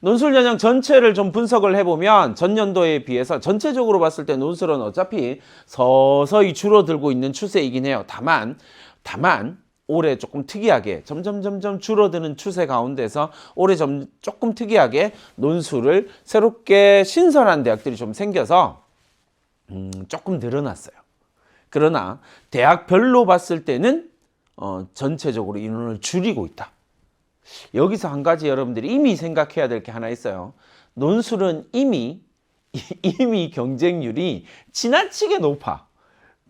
논술 전형 전체를 좀 분석을 해보면 전년도에 비해서 전체적으로 봤을 때 논술은 어차피 서서히 줄어들고 있는 추세이긴 해요. 다만 올해 조금 특이하게 점점 줄어드는 추세 가운데서 올해 조금 특이하게 논술을 새롭게 신설한 대학들이 좀 생겨서 조금 늘어났어요. 그러나 대학별로 봤을 때는 전체적으로 인원을 줄이고 있다. 여기서 한 가지 여러분들이 이미 생각해야 될 게 하나 있어요. 논술은 이미 경쟁률이 지나치게 높아.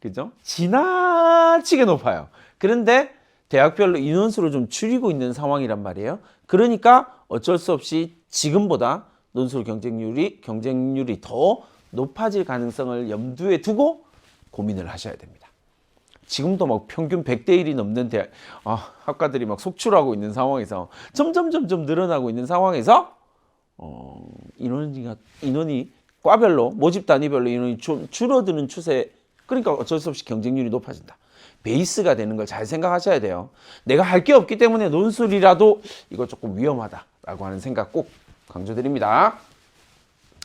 그죠? 지나치게 높아요. 그런데 대학별로 인원수를 좀 줄이고 있는 상황이란 말이에요. 그러니까 어쩔 수 없이 지금보다 논술 경쟁률이 더 높아질 가능성을 염두에 두고 고민을 하셔야 됩니다. 지금도 막 평균 100대 1이 넘는 학과들이 막 속출하고 있는 상황에서 점점 늘어나고 있는 상황에서 인원이 과별로 모집 단위별로 인원이 좀 줄어드는 추세. 그러니까 어쩔 수 없이 경쟁률이 높아진다. 베이스가 되는 걸 잘 생각하셔야 돼요. 내가 할 게 없기 때문에 논술이라도 이거 조금 위험하다라고 하는 생각 꼭 강조드립니다.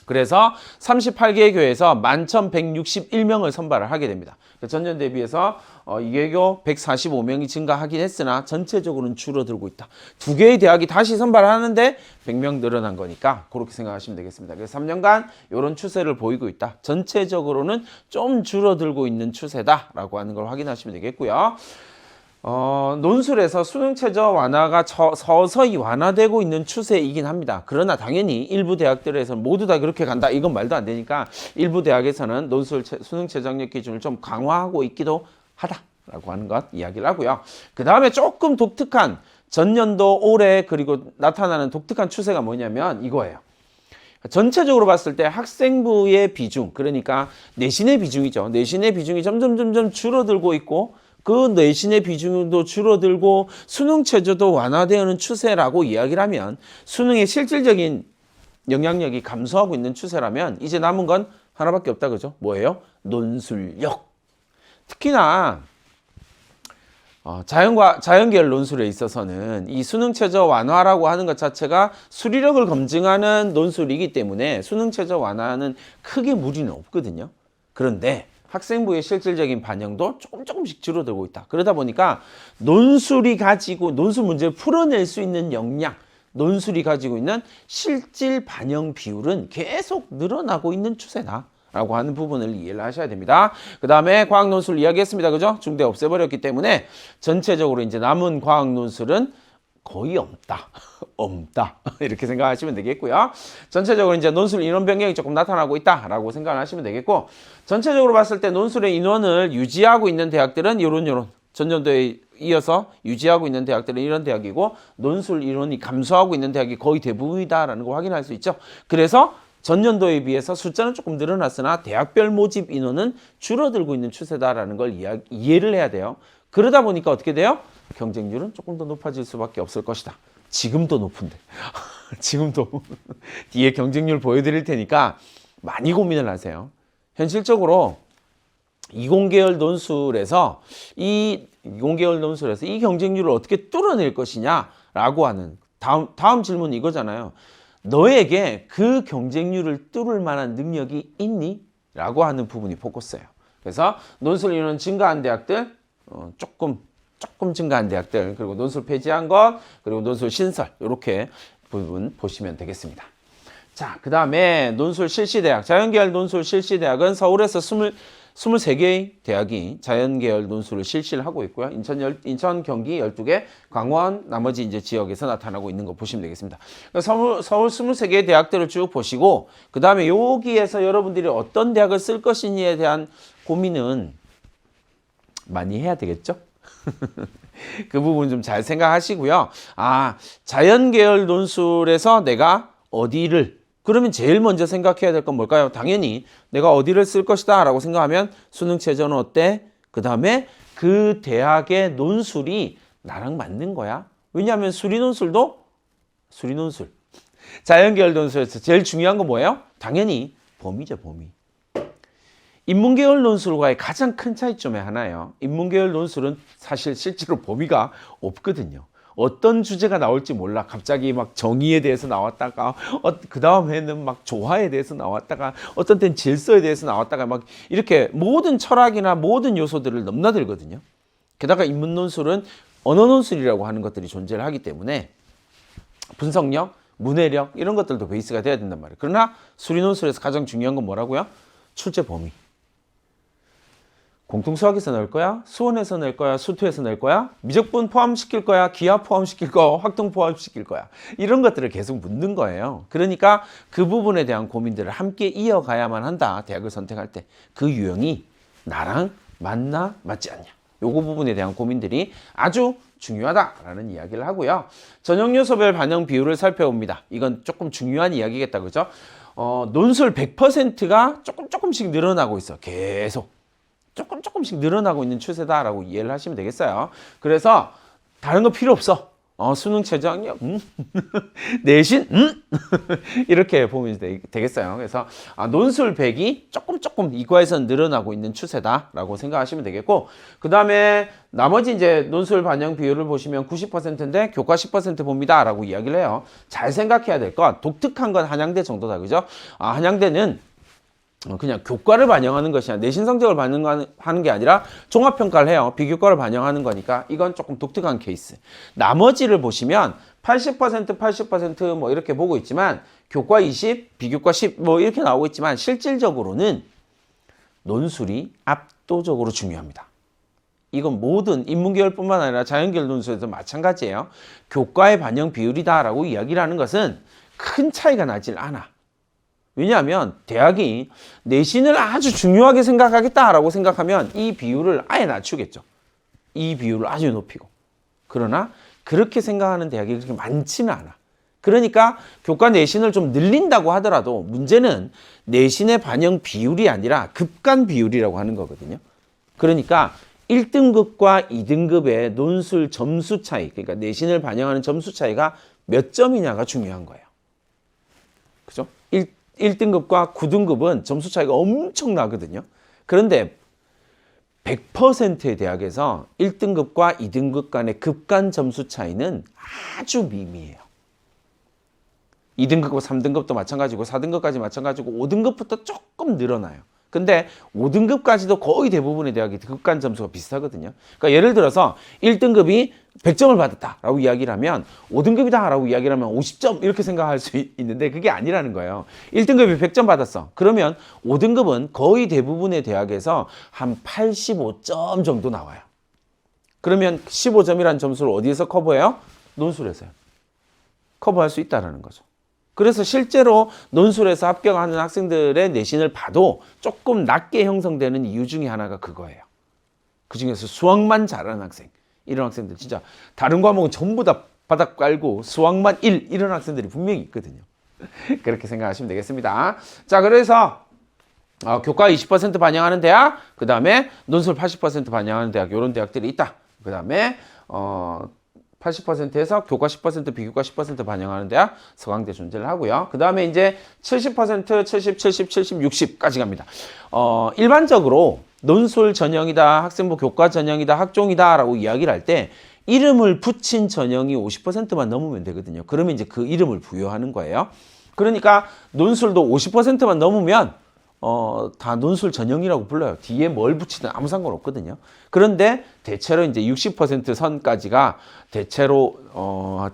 그래서 38개의 교회에서 11,161명을 선발을 하게 됩니다. 전년 대비해서 이개교 145명이 증가하긴 했으나 전체적으로는 줄어들고 있다. 두 개의 대학이 다시 선발하는데 100명 늘어난 거니까 그렇게 생각하시면 되겠습니다. 그래서 3년간 이런 추세를 보이고 있다. 전체적으로는 좀 줄어들고 있는 추세다라고 하는 걸 확인하시면 되겠고요. 논술에서 수능 최저 완화가 서서히 완화되고 있는 추세이긴 합니다. 그러나 당연히 일부 대학들에서는 모두 다 그렇게 간다. 이건 말도 안 되니까 일부 대학에서는 논술 수능 최저 학력 기준을 좀 강화하고 있기도 하다라고 하는 것 이야기를 하고요. 그 다음에 조금 독특한 전년도 올해 그리고 나타나는 독특한 추세가 뭐냐면 이거예요. 전체적으로 봤을 때 학생부의 비중, 그러니까 내신의 비중이죠. 내신의 비중이 점점 줄어들고 있고 그 내신의 비중도 줄어들고 수능 최저도 완화되는 추세라고 이야기를 하면 수능의 실질적인 영향력이 감소하고 있는 추세라면 이제 남은 건 하나밖에 없다 그죠? 뭐예요? 논술력. 특히나 자연계열 논술에 있어서는 이 수능 최저 완화라고 하는 것 자체가 수리력을 검증하는 논술이기 때문에 수능 최저 완화는 크게 무리는 없거든요. 그런데 학생부의 실질적인 반영도 조금씩 줄어들고 있다. 그러다 보니까 논술이 가지고 논술 문제를 풀어낼 수 있는 역량, 논술이 가지고 있는 실질 반영 비율은 계속 늘어나고 있는 추세다라고 하는 부분을 이해를 하셔야 됩니다. 그 다음에 과학 논술 이야기했습니다. 그죠? 중대 없애버렸기 때문에 전체적으로 이제 남은 과학 논술은 거의 없다. 이렇게 생각하시면 되겠고요. 전체적으로 이제 논술 인원 변경이 조금 나타나고 있다라고 생각을 하시면 되겠고, 전체적으로 봤을 때 논술의 인원을 유지하고 있는 대학들은 이런 전년도에 이어서 유지하고 있는 대학들은 이런 대학이고, 논술 인원이 감소하고 있는 대학이 거의 대부분이다라는 걸 확인할 수 있죠. 그래서 전년도에 비해서 숫자는 조금 늘어났으나 대학별 모집 인원은 줄어들고 있는 추세다라는 걸 이해를 해야 돼요. 그러다 보니까 어떻게 돼요? 경쟁률은 조금 더 높아질 수밖에 없을 것이다. 지금도 높은데 지금도 뒤에 경쟁률 보여드릴 테니까 많이 고민을 하세요. 현실적으로 이공계열 논술에서 이 경쟁률을 어떻게 뚫어낼 것이냐라고 하는 다음 질문은 이거잖아요. 너에게 그 경쟁률을 뚫을 만한 능력이 있니? 라고 하는 부분이 포커스예요. 그래서 논술 인원 증가한 대학들, 조금 증가한 대학들, 그리고 논술 폐지한 것, 그리고 논술 신설, 이렇게 부분 보시면 되겠습니다. 자, 그 다음에 논술 실시대학, 자연계열 논술 실시대학은 서울에서 23개의 대학이 자연계열 논술을 실시를 하고 있고요. 인천, 경기 12개, 강원, 나머지 이제 지역에서 나타나고 있는 거 보시면 되겠습니다. 서울 23개의 대학들을 쭉 보시고, 그 다음에 여기에서 여러분들이 어떤 대학을 쓸 것이냐에 대한 고민은 많이 해야 되겠죠? 그 부분 좀 잘 생각하시고요. 자연계열 논술에서 내가 어디를, 그러면 제일 먼저 생각해야 될 건 뭘까요? 당연히 내가 어디를 쓸 것이다 라고 생각하면 수능 최저는 어때? 그 다음에 그 대학의 논술이 나랑 맞는 거야. 왜냐하면 수리논술 자연계열 논술에서 제일 중요한 건 뭐예요? 당연히 범위죠, 범위. 인문계열 논술과의 가장 큰 차이점의 하나예요. 인문계열 논술은 사실 실제로 범위가 없거든요. 어떤 주제가 나올지 몰라. 갑자기 막 정의에 대해서 나왔다가 그 다음 해는 막 조화에 대해서 나왔다가 어떤 때는 질서에 대해서 나왔다가 막 이렇게 모든 철학이나 모든 요소들을 넘나들거든요. 게다가 인문 논술은 언어 논술이라고 하는 것들이 존재를 하기 때문에 분석력, 문해력 이런 것들도 베이스가 돼야 된단 말이에요. 그러나 수리 논술에서 가장 중요한 건 뭐라고요? 출제 범위. 공통수학에서 넣을 거야? 수원에서 넣을 거야? 수투에서 넣을 거야? 미적분 포함시킬 거야? 기하 포함시킬 거야? 확동 포함시킬 거야? 이런 것들을 계속 묻는 거예요. 그러니까 그 부분에 대한 고민들을 함께 이어가야만 한다. 대학을 선택할 때. 그 유형이 나랑 맞나 맞지 않냐. 요거 부분에 대한 고민들이 아주 중요하다라는 이야기를 하고요. 전형 요소별 반영 비율을 살펴봅니다. 이건 조금 중요한 이야기겠다. 그죠? 논술 100%가 조금씩 늘어나고 있어. 계속. 조금씩 늘어나고 있는 추세다라고 이해를 하시면 되겠어요. 그래서 다른 거 필요 없어. 수능 최저학력, 내신, 이렇게 보면 되겠어요. 그래서 논술 100이 조금 이과에서는 늘어나고 있는 추세다라고 생각하시면 되겠고, 그 다음에 나머지 이제 논술 반영 비율을 보시면 90%인데 교과 10% 봅니다라고 이야기를 해요. 잘 생각해야 될 건 독특한 건 한양대 정도다, 그죠? 한양대는 그냥 교과를 반영하는 것이 아니라 내신 성적을 반영하는 게 아니라 종합평가를 해요. 비교과를 반영하는 거니까 이건 조금 독특한 케이스. 나머지를 보시면 80% 뭐 이렇게 보고 있지만 교과 20, 비교과 10 뭐 이렇게 나오고 있지만 실질적으로는 논술이 압도적으로 중요합니다. 이건 모든 인문계열뿐만 아니라 자연계열 논술에도 마찬가지예요. 교과의 반영 비율이다라고 이야기를 하는 것은 큰 차이가 나질 않아. 왜냐하면 대학이 내신을 아주 중요하게 생각하겠다라고 생각하면 이 비율을 아예 낮추겠죠. 이 비율을 아주 높이고. 그러나 그렇게 생각하는 대학이 그렇게 많지는 않아. 그러니까 교과 내신을 좀 늘린다고 하더라도 문제는 내신의 반영 비율이 아니라 급간 비율이라고 하는 거거든요. 그러니까 1등급과 2등급의 논술 점수 차이, 그러니까 내신을 반영하는 점수 차이가 몇 점이냐가 중요한 거예요. 그죠? 1등급과 9등급은 점수 차이가 엄청 나거든요. 그런데 100%의 대학에서 1등급과 2등급 간의 급간 점수 차이는 아주 미미해요. 2등급과 3등급도 마찬가지고 4등급까지 마찬가지고 5등급부터 조금 늘어나요. 근데 5등급까지도 거의 대부분의 대학이 급간 점수가 비슷하거든요. 그러니까 예를 들어서 1등급이 100점을 받았다라고 이야기를 하면 5등급이다라고 이야기를 하면 50점 이렇게 생각할 수 있는데 그게 아니라는 거예요. 1등급이 100점 받았어. 그러면 5등급은 거의 대부분의 대학에서 한 85점 정도 나와요. 그러면 15점이라는 점수를 어디에서 커버해요? 논술에서요. 커버할 수 있다는 거죠. 그래서 실제로 논술에서 합격하는 학생들의 내신을 봐도 조금 낮게 형성되는 이유 중에 하나가 그거예요. 그중에서 수학만 잘하는 학생, 이런 학생들 진짜 다른 과목은 전부 다 바닥 깔고 수학만 1 이런 학생들이 분명히 있거든요. 그렇게 생각하시면 되겠습니다. 자, 그래서 교과 20% 반영하는 대학, 그 다음에 논술 80% 반영하는 대학, 이런 대학들이 있다. 그 다음에 80%에서 교과 10%, 비교과 10% 반영하는 대학 서강대 존재를 하고요. 그 다음에 이제 70%, 70, 70, 70, 60까지 갑니다. 일반적으로 논술 전형이다, 학생부 교과 전형이다, 학종이다 라고 이야기를 할 때 이름을 붙인 전형이 50%만 넘으면 되거든요. 그러면 이제 그 이름을 부여하는 거예요. 그러니까 논술도 50%만 넘으면 다 논술 전형이라고 불러요. 뒤에 뭘 붙이든 아무 상관없거든요. 그런데 대체로 이제 60% 선까지가 대체로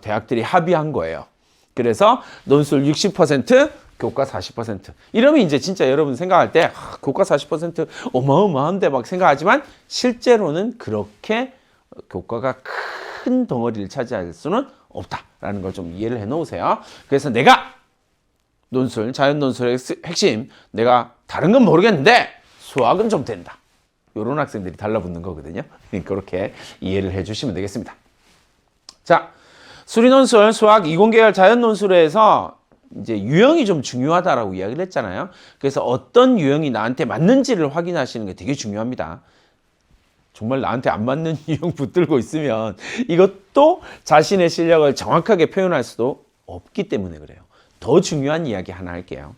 대학들이 합의한 거예요. 그래서 논술 60%, 교과 40%. 이러면 이제 진짜 여러분 생각할 때 교과 40% 어마어마한데 막 생각하지만 실제로는 그렇게 교과가 큰 덩어리를 차지할 수는 없다라는 걸 좀 이해를 해 놓으세요. 그래서 내가 논술, 자연 논술의 핵심, 내가 다른 건 모르겠는데 수학은 좀 된다. 이런 학생들이 달라붙는 거거든요. 그렇게 이해를 해주시면 되겠습니다. 자, 수리 논술, 수학, 이공계열, 자연 논술에서 이제 유형이 좀 중요하다라고 이야기를 했잖아요. 그래서 어떤 유형이 나한테 맞는지를 확인하시는 게 되게 중요합니다. 정말 나한테 안 맞는 유형 붙들고 있으면 이것도 자신의 실력을 정확하게 표현할 수도 없기 때문에 그래요. 더 중요한 이야기 하나 할게요.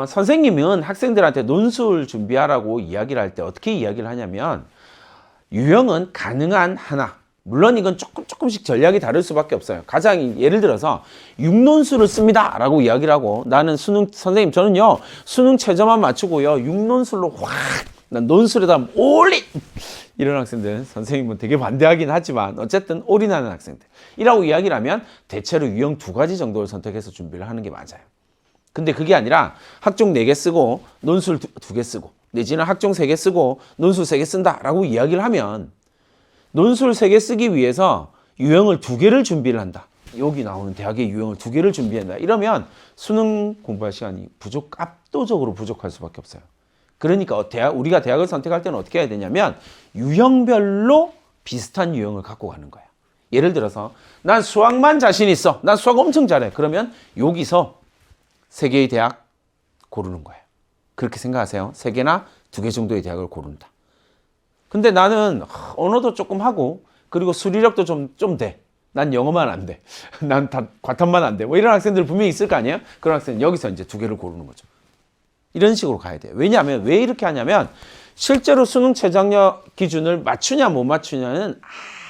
선생님은 학생들한테 논술 준비하라고 이야기를 할 때 어떻게 이야기를 하냐면 유형은 가능한 하나, 물론 이건 조금씩 전략이 다를 수밖에 없어요. 가장 예를 들어서 6논술을 씁니다 라고 이야기를 하고 나는 선생님 저는요 수능 최저만 맞추고요 6논술로 난 논술에다 올인 이런 학생들 선생님은 되게 반대하긴 하지만 어쨌든 올인하는 학생들 이라고 이야기를 하면 대체로 유형 2가지 정도를 선택해서 준비를 하는 게 맞아요. 근데 그게 아니라 학종 4개 쓰고 논술 2개 쓰고 내지는 학종 3개 쓰고 논술 3개 쓴다 라고 이야기를 하면 논술 3개 쓰기 위해서 유형을 2개를 준비를 한다. 여기 나오는 대학의 유형을 2개를 준비한다. 이러면 수능 공부할 시간이 압도적으로 부족할 수밖에 없어요. 그러니까 우리가 대학을 선택할 때는 어떻게 해야 되냐면 유형별로 비슷한 유형을 갖고 가는 거예요. 예를 들어서 난 수학만 자신 있어. 난 수학 엄청 잘해. 그러면 여기서 3개의 대학 고르는 거예요. 그렇게 생각하세요. 3개나 2개 정도의 대학을 고른다. 근데 나는 언어도 조금 하고 그리고 수리력도 좀 돼. 난 영어만 안 돼. 난 다 과탐만 안 돼. 뭐 이런 학생들 분명히 있을 거 아니에요? 그런 학생은 여기서 이제 2개를 고르는 거죠. 이런 식으로 가야 돼요. 왜냐하면 왜 이렇게 하냐면 실제로 수능 최저학력 기준을 맞추냐 못 맞추냐는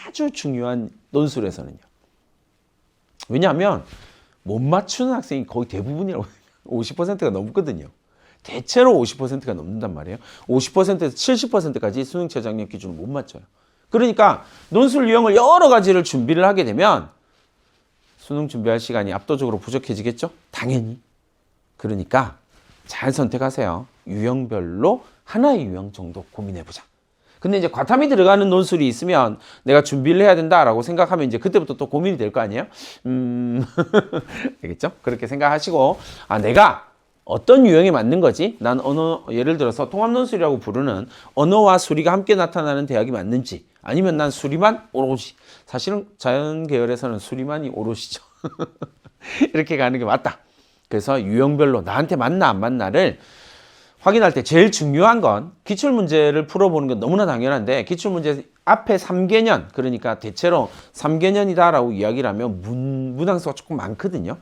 아주 중요한 논술에서는요. 왜냐하면 못 맞추는 학생이 거의 대부분이라고 50%가 넘거든요. 대체로 50%가 넘는단 말이에요. 50%에서 70%까지 수능 최저학력 기준을 못 맞춰요. 그러니까 논술 유형을 여러 가지를 준비를 하게 되면 수능 준비할 시간이 압도적으로 부족해지겠죠? 당연히. 그러니까 잘 선택하세요. 유형별로 하나의 유형 정도 고민해보자. 근데 이제 과탐이 들어가는 논술이 있으면 내가 준비를 해야 된다라고 생각하면 이제 그때부터 또 고민이 될 거 아니에요? 알겠죠? 그렇게 생각하시고 내가 어떤 유형에 맞는 거지? 난 예를 들어서 통합논술이라고 부르는 언어와 수리가 함께 나타나는 대학이 맞는지 아니면 난 수리만 오롯이 사실은 자연계열에서는 수리만이 오롯이죠. 이렇게 가는 게 맞다. 그래서 유형별로 나한테 맞나 안 맞나를 확인할 때 제일 중요한 건 기출문제를 풀어보는 건 너무나 당연한데 기출문제 앞에 3개년 그러니까 대체로 3개년이다라고 이야기를 하면 문항수가 조금 많거든요.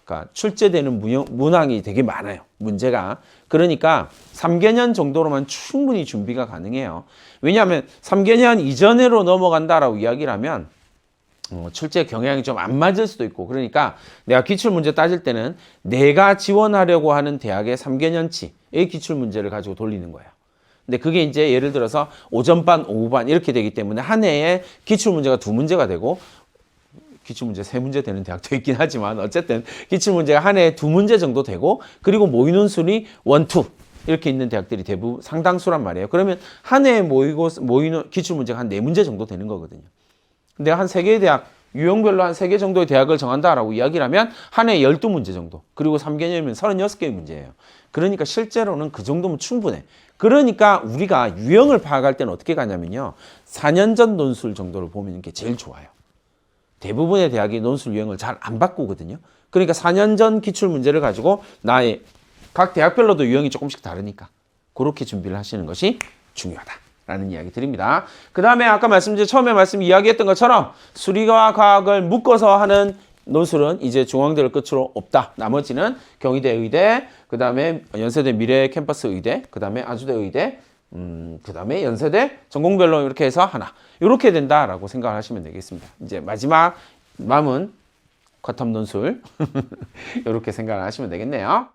그러니까 출제되는 문항이 되게 많아요. 문제가. 그러니까 3개년 정도로만 충분히 준비가 가능해요. 왜냐하면 3개년 이전으로 넘어간다라고 이야기를 하면 출제 경향이 좀 안 맞을 수도 있고 그러니까 내가 기출문제 따질 때는 내가 지원하려고 하는 대학의 3개년치의 기출문제를 가지고 돌리는 거예요. 근데 그게 이제 예를 들어서 오전반, 오후반 이렇게 되기 때문에 한 해에 기출문제가 2문제가 되고 기출문제 3문제 되는 대학도 있긴 하지만 어쨌든 기출문제가 한 해에 2문제 정도 되고 그리고 모의논술이 1, 2 이렇게 있는 대학들이 대부분 상당수란 말이에요. 그러면 한 해에 모이는 기출문제가 한 4문제 정도 되는 거거든요. 근데 한 3개의 대학, 유형별로 한 3개 정도의 대학을 정한다라고 이야기를 하면 한 해에 12문제 정도. 그리고 3개년이면 36개의 문제예요. 그러니까 실제로는 그 정도면 충분해. 그러니까 우리가 유형을 파악할 때는 어떻게 가냐면요. 4년 전 논술 정도를 보면 게 제일 좋아요. 대부분의 대학이 논술 유형을 잘 안 바꾸거든요. 그러니까 4년 전 기출문제를 가지고 나의 각 대학별로도 유형이 조금씩 다르니까 그렇게 준비를 하시는 것이 중요하다. 라는 이야기 드립니다. 그 다음에 아까 처음에 이야기했던 것처럼 수리와 과학을 묶어서 하는 논술은 이제 중앙대를 끝으로 없다. 나머지는 경희대 의대, 그 다음에 연세대 미래 캠퍼스 의대, 그 다음에 아주대 의대, 그 다음에 연세대 전공별로 이렇게 해서 하나. 이렇게 된다라고 생각을 하시면 되겠습니다. 이제 마지막 남은 과탐 논술. 이렇게 생각을 하시면 되겠네요.